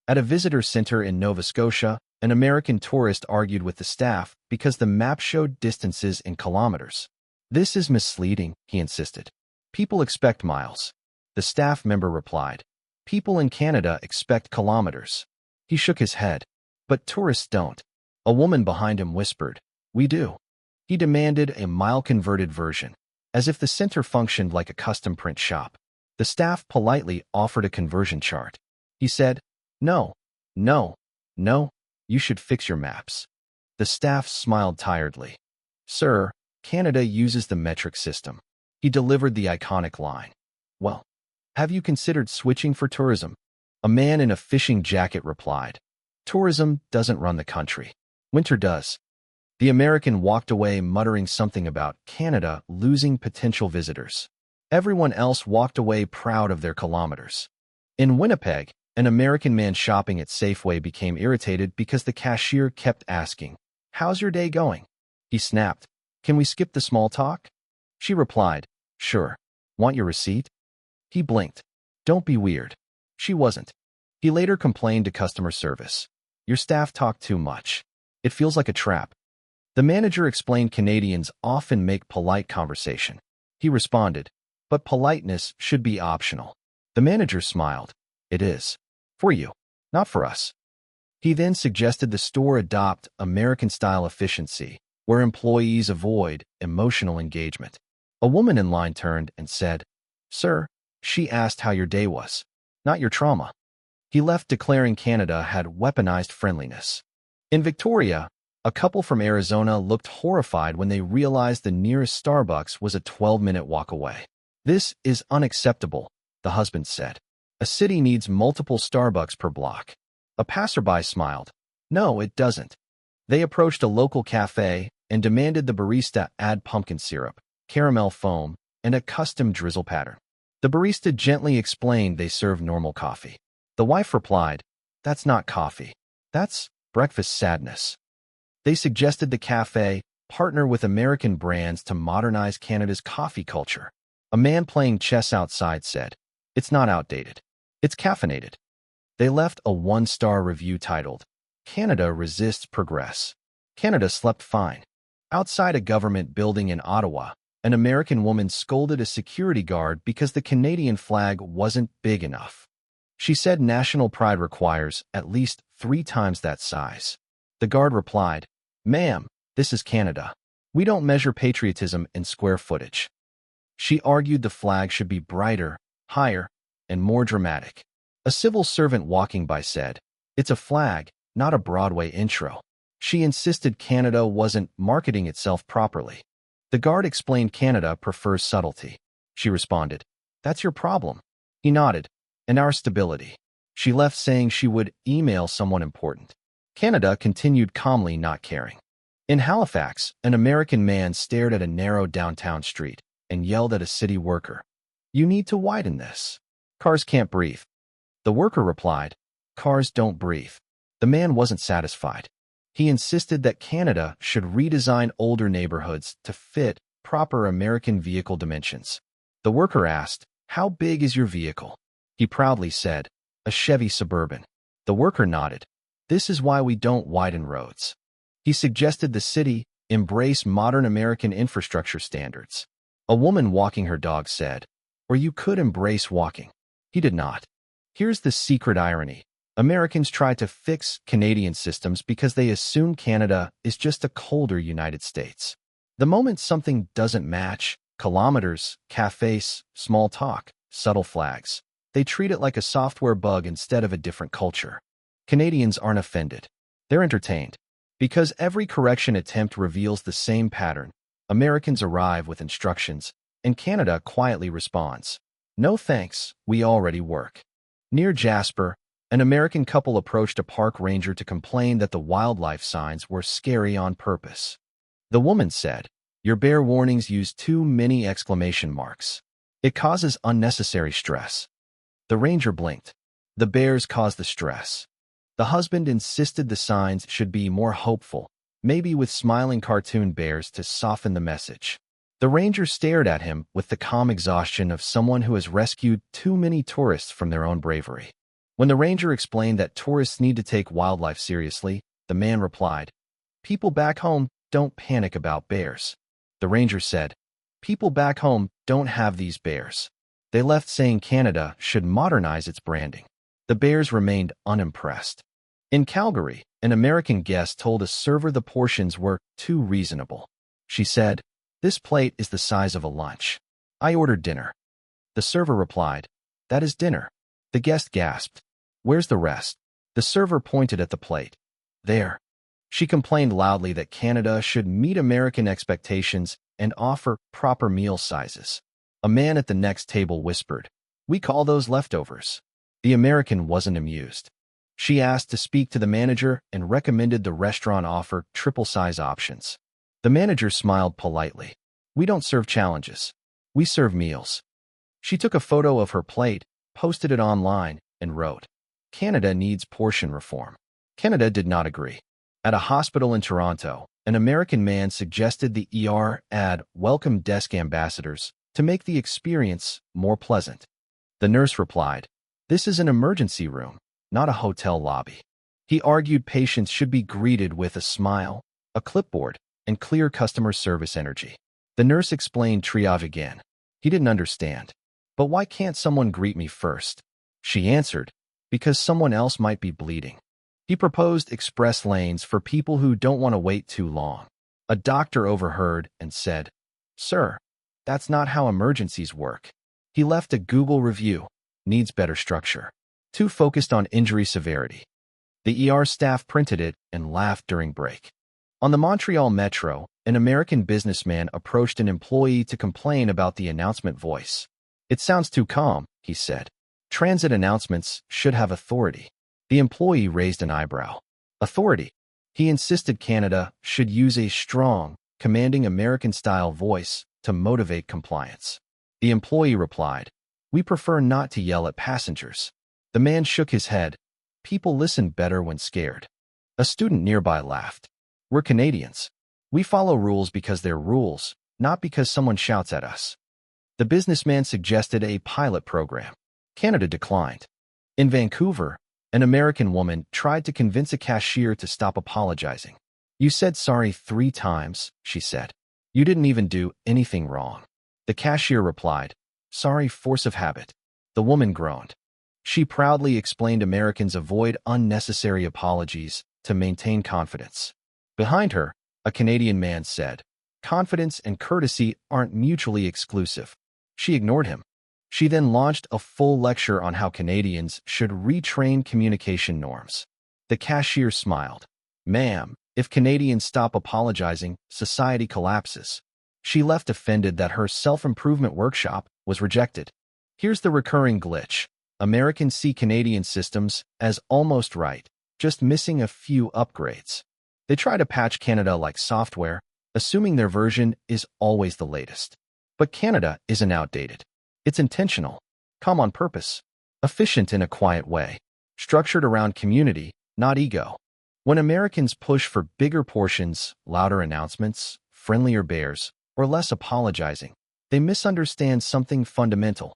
At a visitor center in Nova Scotia, an American tourist argued with the staff because the map showed distances in kilometers. "This is misleading," he insisted. "People expect miles." The staff member replied, "People in Canada expect kilometers." He shook his head. "But tourists don't." A woman behind him whispered, "We do." He demanded a mile-converted version, as if the center functioned like a custom print shop. The staff politely offered a conversion chart. He said, "No, no, no, you should fix your maps." The staff smiled tiredly. "Sir, Canada uses the metric system." He delivered the iconic line. "Well, have you considered switching for tourism?" A man in a fishing jacket replied, "Tourism doesn't run the country. Winter does." The American walked away muttering something about Canada losing potential visitors. Everyone else walked away proud of their kilometers. In Winnipeg, an American man shopping at Safeway became irritated because the cashier kept asking, "How's your day going?" He snapped, "Can we skip the small talk?" She replied, "Sure. Want your receipt?" He blinked. "Don't be weird." She wasn't. He later complained to customer service. "Your staff talk too much. It feels like a trap." The manager explained Canadians often make polite conversation. He responded, "But politeness should be optional." The manager smiled. "It is. For you, not for us." He then suggested the store adopt American-style efficiency, where employees avoid emotional engagement. A woman in line turned and said, "Sir, she asked how your day was, not your trauma." He left declaring Canada had weaponized friendliness. In Victoria, a couple from Arizona looked horrified when they realized the nearest Starbucks was a 12-minute walk away. "This is unacceptable," the husband said. "A city needs multiple Starbucks per block." A passerby smiled. "No, it doesn't." They approached a local cafe and demanded the barista add pumpkin syrup, caramel foam, and a custom drizzle pattern. The barista gently explained they serve normal coffee. The wife replied, "That's not coffee. That's breakfast sadness." They suggested the cafe partner with American brands to modernize Canada's coffee culture. A man playing chess outside said, "It's not outdated. It's caffeinated." They left a one-star review titled, "Canada Resists Progress." Canada slept fine. Outside a government building in Ottawa, an American woman scolded a security guard because the Canadian flag wasn't big enough. She said national pride requires at least 3 times that size. The guard replied, "Ma'am, this is Canada. We don't measure patriotism in square footage." She argued the flag should be brighter, higher, and more dramatic. A civil servant walking by said, "It's a flag, not a Broadway intro." She insisted Canada wasn't marketing itself properly. The guard explained Canada prefers subtlety. She responded, "That's your problem." He nodded, "And our stability." She left saying she would email someone important. Canada continued calmly not caring. In Halifax, an American man stared at a narrow downtown street and yelled at a city worker, "You need to widen this. Cars can't breathe." The worker replied, "Cars don't breathe." The man wasn't satisfied. He insisted that Canada should redesign older neighborhoods to fit proper American vehicle dimensions. The worker asked, "How big is your vehicle?" He proudly said, "A Chevy Suburban." The worker nodded. "This is why we don't widen roads." He suggested the city embrace modern American infrastructure standards. A woman walking her dog said, "Or you could embrace walking." He did not. Here's the secret irony. Americans try to fix Canadian systems because they assume Canada is just a colder United States. The moment something doesn't match, kilometers, cafes, small talk, subtle flags, they treat it like a software bug instead of a different culture. Canadians aren't offended. They're entertained. Because every correction attempt reveals the same pattern, Americans arrive with instructions, and Canada quietly responds, "No thanks, we already work." Near Jasper, an American couple approached a park ranger to complain that the wildlife signs were scary on purpose. The woman said, "Your bear warnings use too many exclamation marks. It causes unnecessary stress." The ranger blinked. The bears cause the stress. The husband insisted the signs should be more hopeful, maybe with smiling cartoon bears to soften the message. The ranger stared at him with the calm exhaustion of someone who has rescued too many tourists from their own bravery. When the ranger explained that tourists need to take wildlife seriously, the man replied, "People back home don't panic about bears." The ranger said, "People back home don't have these bears." They left saying Canada should modernize its branding. The bears remained unimpressed. In Calgary, an American guest told a server the portions were too reasonable. She said, "This plate is the size of a lunch. I ordered dinner." The server replied, "That is dinner." The guest gasped, "Where's the rest?" The server pointed at the plate. "There." She complained loudly that Canada should meet American expectations and offer proper meal sizes. A man at the next table whispered, "We call those leftovers." The American wasn't amused. She asked to speak to the manager and recommended the restaurant offer triple-size options. The manager smiled politely. "We don't serve challenges. We serve meals." She took a photo of her plate, posted it online, and wrote, "Canada needs portion reform." Canada did not agree. At a hospital in Toronto, an American man suggested the ER add welcome desk ambassadors to make the experience more pleasant. The nurse replied, "This is an emergency room, not a hotel lobby." He argued patients should be greeted with a smile, a clipboard, and clear customer service energy. The nurse explained triage again. He didn't understand. "But why can't someone greet me first?" She answered, "Because someone else might be bleeding." He proposed express lanes for people who don't want to wait too long. A doctor overheard and said, "Sir, that's not how emergencies work." He left a Google review, "Needs better structure. Too focused on injury severity." The ER staff printed it and laughed during break. On the Montreal Metro, an American businessman approached an employee to complain about the announcement voice. "It sounds too calm," he said. "Transit announcements should have authority." The employee raised an eyebrow. Authority? He insisted Canada should use a strong, commanding American-style voice to motivate compliance. The employee replied, "We prefer not to yell at passengers." The man shook his head. "People listen better when scared." A student nearby laughed. "We're Canadians. We follow rules because they're rules, not because someone shouts at us." The businessman suggested a pilot program. Canada declined. In Vancouver, an American woman tried to convince a cashier to stop apologizing. "You said sorry 3 times," she said. "You didn't even do anything wrong." The cashier replied, "Sorry, force of habit." The woman groaned. She proudly explained Americans avoid unnecessary apologies to maintain confidence. Behind her, a Canadian man said, "Confidence and courtesy aren't mutually exclusive." She ignored him. She then launched a full lecture on how Canadians should retrain communication norms. The cashier smiled. "Ma'am, if Canadians stop apologizing, society collapses." She left offended that her self-improvement workshop was rejected. Here's the recurring glitch. Americans see Canadian systems as almost right, just missing a few upgrades. They try to patch Canada like software, assuming their version is always the latest. But Canada isn't outdated. It's intentional, calm on purpose, efficient in a quiet way, structured around community, not ego. When Americans push for bigger portions, louder announcements, friendlier bears, or less apologizing, they misunderstand something fundamental.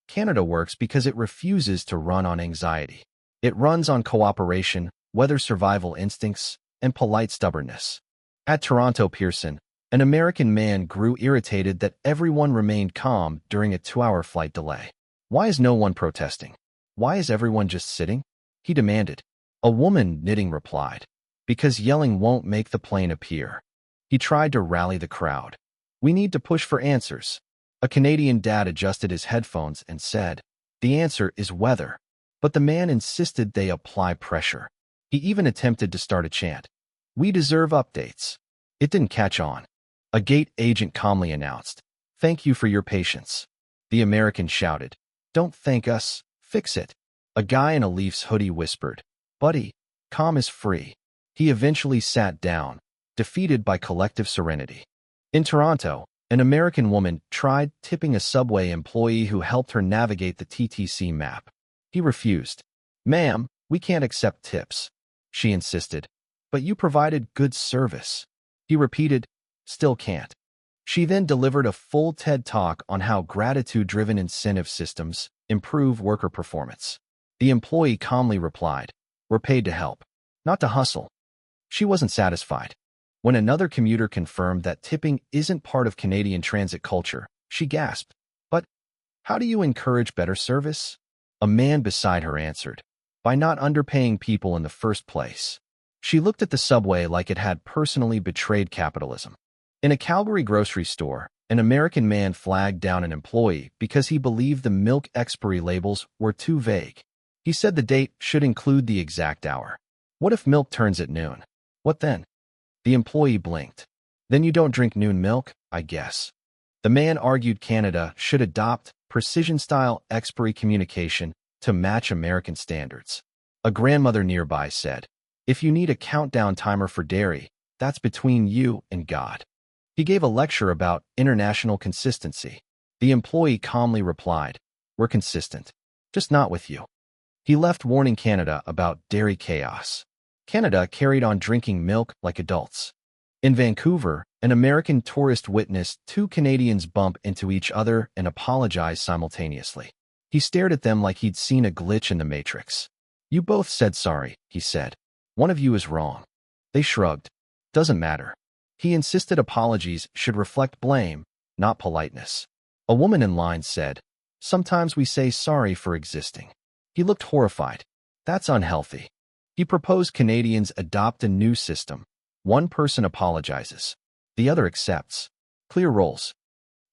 Canada works because it refuses to run on anxiety. It runs on cooperation, weather survival instincts, and polite stubbornness. At Toronto Pearson, an American man grew irritated that everyone remained calm during a 2-hour flight delay. "Why is no one protesting? Why is everyone just sitting?" he demanded. A woman knitting replied, "Because yelling won't make the plane appear." He tried to rally the crowd. "We need to push for answers." A Canadian dad adjusted his headphones and said, "The answer is weather." But the man insisted they apply pressure. He even attempted to start a chant, "We deserve updates." It didn't catch on. A gate agent calmly announced, "Thank you for your patience." The American shouted, "Don't thank us, fix it." A guy in a Leafs hoodie whispered, "Buddy, calm is free." He eventually sat down, defeated by collective serenity. In Toronto, an American woman tried tipping a subway employee who helped her navigate the TTC map. He refused. "Ma'am, we can't accept tips." She insisted. "But you provided good service." He repeated, "Still can't." She then delivered a full TED Talk on how gratitude-driven incentive systems improve worker performance. The employee calmly replied, "We're paid to help, not to hustle." She wasn't satisfied. When another commuter confirmed that tipping isn't part of Canadian transit culture, she gasped, "But how do you encourage better service?" A man beside her answered, "By not underpaying people in the first place." She looked at the subway like it had personally betrayed capitalism. In a Calgary grocery store, an American man flagged down an employee because he believed the milk expiry labels were too vague. He said the date should include the exact hour. "What if milk turns at noon? What then?" The employee blinked. "Then you don't drink noon milk, I guess." The man argued Canada should adopt precision-style expiry communication to match American standards. A grandmother nearby said, "If you need a countdown timer for dairy, that's between you and God." He gave a lecture about international consistency. The employee calmly replied, "We're consistent, just not with you." He left warning Canada about dairy chaos. Canada carried on drinking milk like adults. In Vancouver, an American tourist witnessed two Canadians bump into each other and apologize simultaneously. He stared at them like he'd seen a glitch in the Matrix. "You both said sorry," he said. "One of you is wrong." They shrugged. "Doesn't matter." He insisted apologies should reflect blame, not politeness. A woman in line said, "Sometimes we say sorry for existing." He looked horrified. "That's unhealthy." He proposed Canadians adopt a new system. One person apologizes. The other accepts. Clear roles.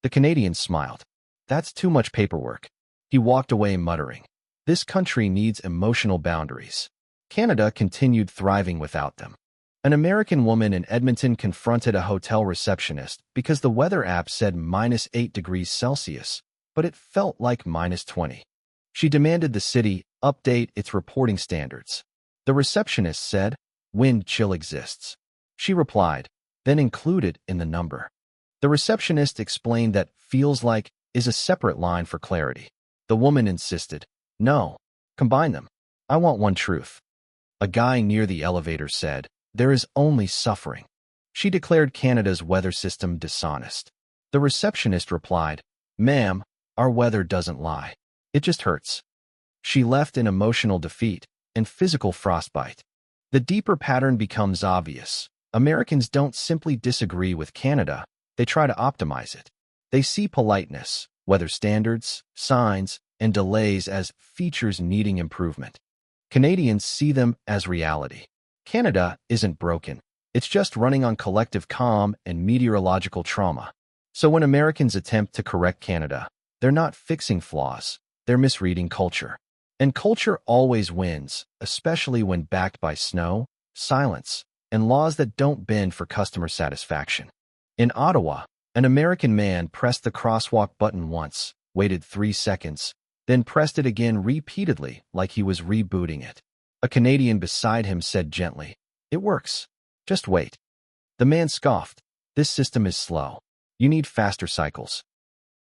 The Canadian smiled. "That's too much paperwork." He walked away muttering, "This country needs emotional boundaries." Canada continued thriving without them. An American woman in Edmonton confronted a hotel receptionist because the weather app said -8 degrees Celsius, but it felt like -20. She demanded the city update its reporting standards. The receptionist said, "Wind chill exists." She replied, "Then include it in the number." The receptionist explained that "feels like" is a separate line for clarity. The woman insisted, "No, combine them. I want one truth." A guy near the elevator said, "There is only suffering." She declared Canada's weather system dishonest. The receptionist replied, "Ma'am, our weather doesn't lie. It just hurts." She left in emotional defeat and physical frostbite. The deeper pattern becomes obvious. Americans don't simply disagree with Canada, they try to optimize it. They see politeness, weather standards, signs, and delays as features needing improvement. Canadians see them as reality. Canada isn't broken. It's just running on collective calm and meteorological trauma. So when Americans attempt to correct Canada, they're not fixing flaws, they're misreading culture. And culture always wins, especially when backed by snow, silence, and laws that don't bend for customer satisfaction. In Ottawa, an American man pressed the crosswalk button once, waited 3 seconds, then pressed it again repeatedly like he was rebooting it. A Canadian beside him said gently, "It works. Just wait." The man scoffed, "This system is slow. You need faster cycles."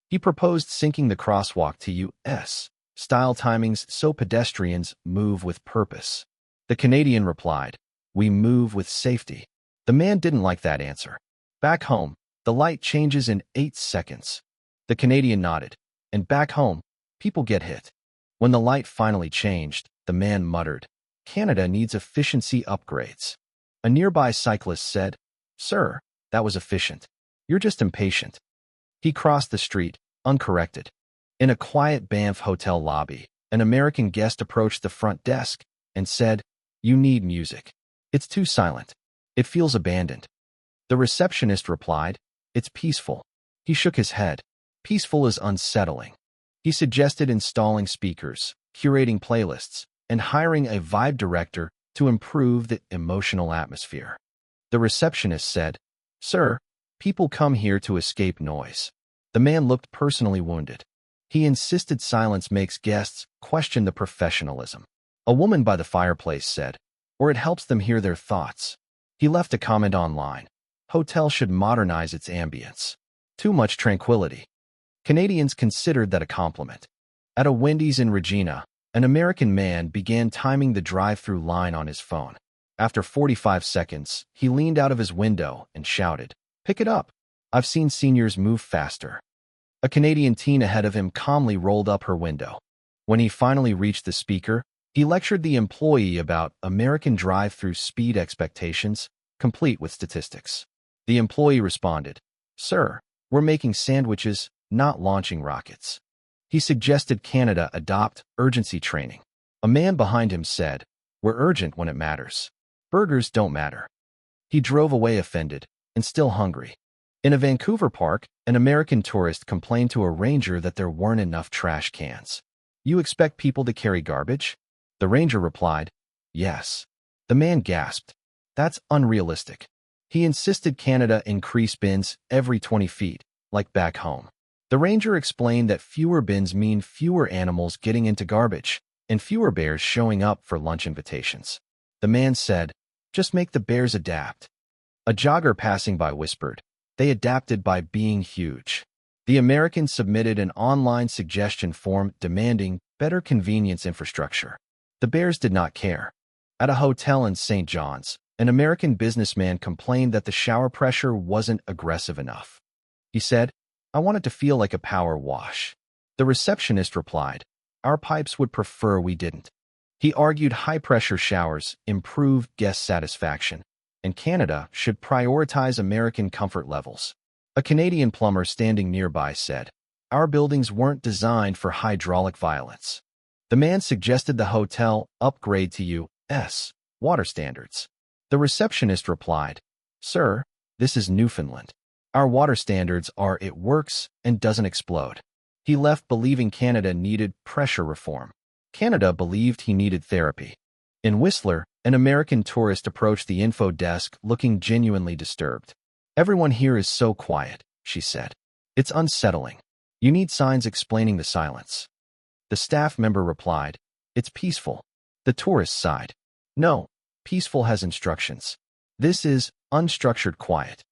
He proposed syncing the crosswalk to U.S. style timings so pedestrians move with purpose. The Canadian replied, "We move with safety." The man didn't like that answer. "Back home, the light changes in 8 seconds." The Canadian nodded. "And back home, people get hit." When the light finally changed, the man muttered, "Canada needs efficiency upgrades." A nearby cyclist said, "Sir, that was efficient. You're just impatient." He crossed the street, uncorrected. In a quiet Banff hotel lobby, an American guest approached the front desk and said, "You need music. It's too silent. It feels abandoned." The receptionist replied, "It's peaceful." He shook his head. Peaceful is unsettling. He suggested installing speakers, curating playlists, and hiring a vibe director to improve the emotional atmosphere. The receptionist said, "Sir, people come here to escape noise." The man looked personally wounded. He insisted silence makes guests question the professionalism. A woman by the fireplace said, "Or it helps them hear their thoughts." He left a comment online. Hotel should modernize its ambience. Too much tranquility. Canadians considered that a compliment. At a Wendy's in Regina, an American man began timing the drive-through line on his phone. After 45 seconds, he leaned out of his window and shouted, "Pick it up. I've seen seniors move faster." A Canadian teen ahead of him calmly rolled up her window. When he finally reached the speaker, He lectured the employee about American drive-through speed expectations, complete with statistics. The employee responded, "Sir, we're making sandwiches, not launching rockets." He suggested Canada adopt urgency training. A man behind him said, "We're urgent when it matters. Burgers don't matter." He drove away offended and still hungry. In a Vancouver park, an American tourist complained to a ranger that there weren't enough trash cans. "You expect people to carry garbage?" The ranger replied, "Yes." The man gasped. "That's unrealistic." He insisted Canada increase bins every 20 feet, like back home. The ranger explained that fewer bins mean fewer animals getting into garbage and fewer bears showing up for lunch invitations. The man said, "Just make the bears adapt." A jogger passing by whispered, "They adapted by being huge." The Americans submitted an online suggestion form demanding better convenience infrastructure. The bears did not care. At a hotel in St. John's, an American businessman complained that the shower pressure wasn't aggressive enough. He said, "I want it to feel like a power wash." The receptionist replied, "Our pipes would prefer we didn't." He argued high-pressure showers improved guest satisfaction, and Canada should prioritize American comfort levels. A Canadian plumber standing nearby said, "Our buildings weren't designed for hydraulic violence." The man suggested the hotel upgrade to U.S. water standards. The receptionist replied, "Sir, this is Newfoundland. Our water standards are it works and doesn't explode." He left believing Canada needed pressure reform. Canada believed he needed therapy. In Whistler, an American tourist approached the info desk looking genuinely disturbed. "Everyone here is so quiet," she said. "It's unsettling. You need signs explaining the silence." The staff member replied, "It's peaceful." The tourist sighed. "No, peaceful has instructions. This is unstructured quiet."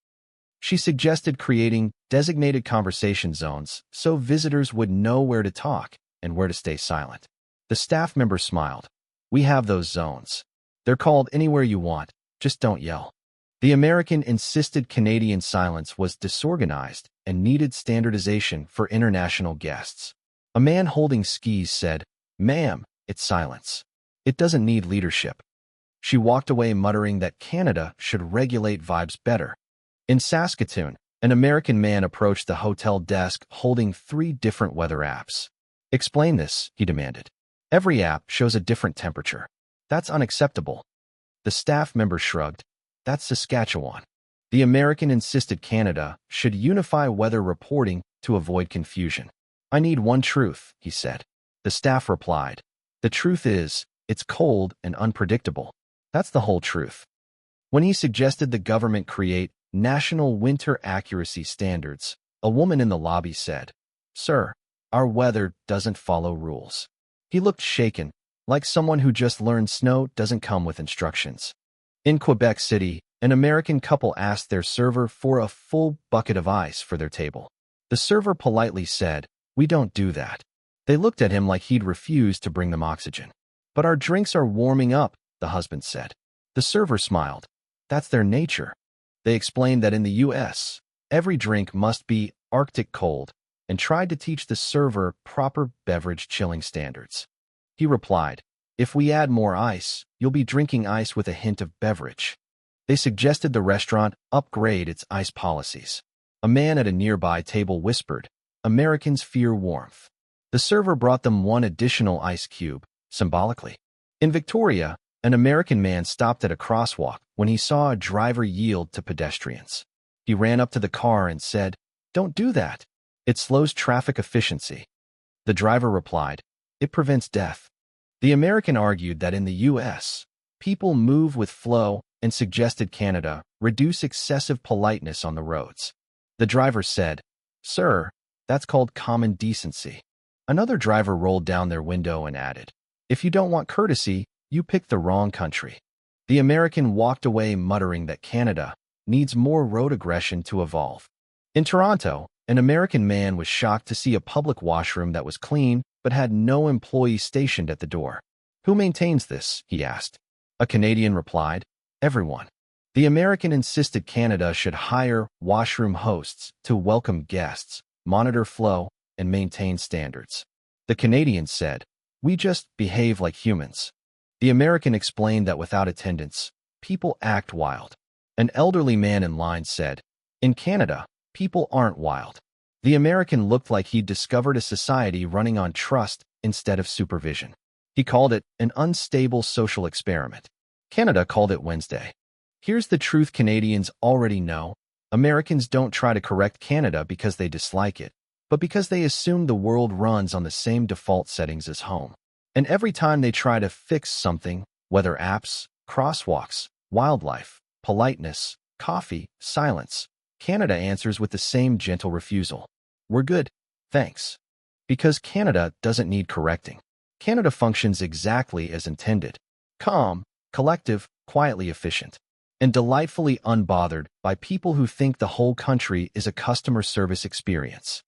She suggested creating designated conversation zones so visitors would know where to talk and where to stay silent. The staff member smiled. "We have those zones. They're called Anywhere You Want, just don't yell." The American insisted Canadian silence was disorganized and needed standardization for international guests. A man holding skis said, "Ma'am, it's silence. It doesn't need leadership." She walked away muttering that Canada should regulate vibes better. In Saskatoon, an American man approached the hotel desk holding 3 different weather apps. "Explain this," he demanded. "Every app shows a different temperature. That's unacceptable." The staff member shrugged. "That's Saskatchewan." The American insisted Canada should unify weather reporting to avoid confusion. "I need one truth," he said. The staff replied, "The truth is, it's cold and unpredictable. That's the whole truth." When he suggested the government create national winter accuracy standards, a woman in the lobby said, "Sir, our weather doesn't follow rules." He looked shaken, like someone who just learned snow doesn't come with instructions. In Quebec City, an American couple asked their server for a full bucket of ice for their table. The server politely said, "We don't do that." They looked at him like he'd refused to bring them oxygen. "But our drinks are warming up," the husband said. The server smiled. "That's their nature." They explained that in the U.S., every drink must be Arctic cold, and tried to teach the server proper beverage chilling standards. He replied, "If we add more ice, you'll be drinking ice with a hint of beverage." They suggested the restaurant upgrade its ice policies. A man at a nearby table whispered, "Americans fear warmth." The server brought them 1 additional ice cube, symbolically. In Victoria, an American man stopped at a crosswalk when he saw a driver yield to pedestrians. He ran up to the car and said, "Don't do that. It slows traffic efficiency." The driver replied, "It prevents death." The American argued that in the U.S., people move with flow and suggested Canada reduce excessive politeness on the roads. The driver said, "Sir, that's called common decency." Another driver rolled down their window and added, "If you don't want courtesy, you picked the wrong country." The American walked away muttering that Canada needs more road aggression to evolve. In Toronto, an American man was shocked to see a public washroom that was clean but had no employee stationed at the door. "Who maintains this?" he asked. A Canadian replied, "Everyone." The American insisted Canada should hire washroom hosts to welcome guests, monitor flow, and maintain standards. The Canadian said, We just behave like humans. The American explained that without attendance, people act wild. An elderly man in line said, "In Canada, people aren't wild." The American looked like he'd discovered a society running on trust instead of supervision. He called it an unstable social experiment. Canada called it Wednesday. Here's the truth Canadians already know. Americans don't try to correct Canada because they dislike it, but because they assume the world runs on the same default settings as home. And every time they try to fix something, whether apps, crosswalks, wildlife, politeness, coffee, silence, Canada answers with the same gentle refusal. We're good, thanks. Because Canada doesn't need correcting. Canada functions exactly as intended. Calm, collective, quietly efficient, and delightfully unbothered by people who think the whole country is a customer service experience.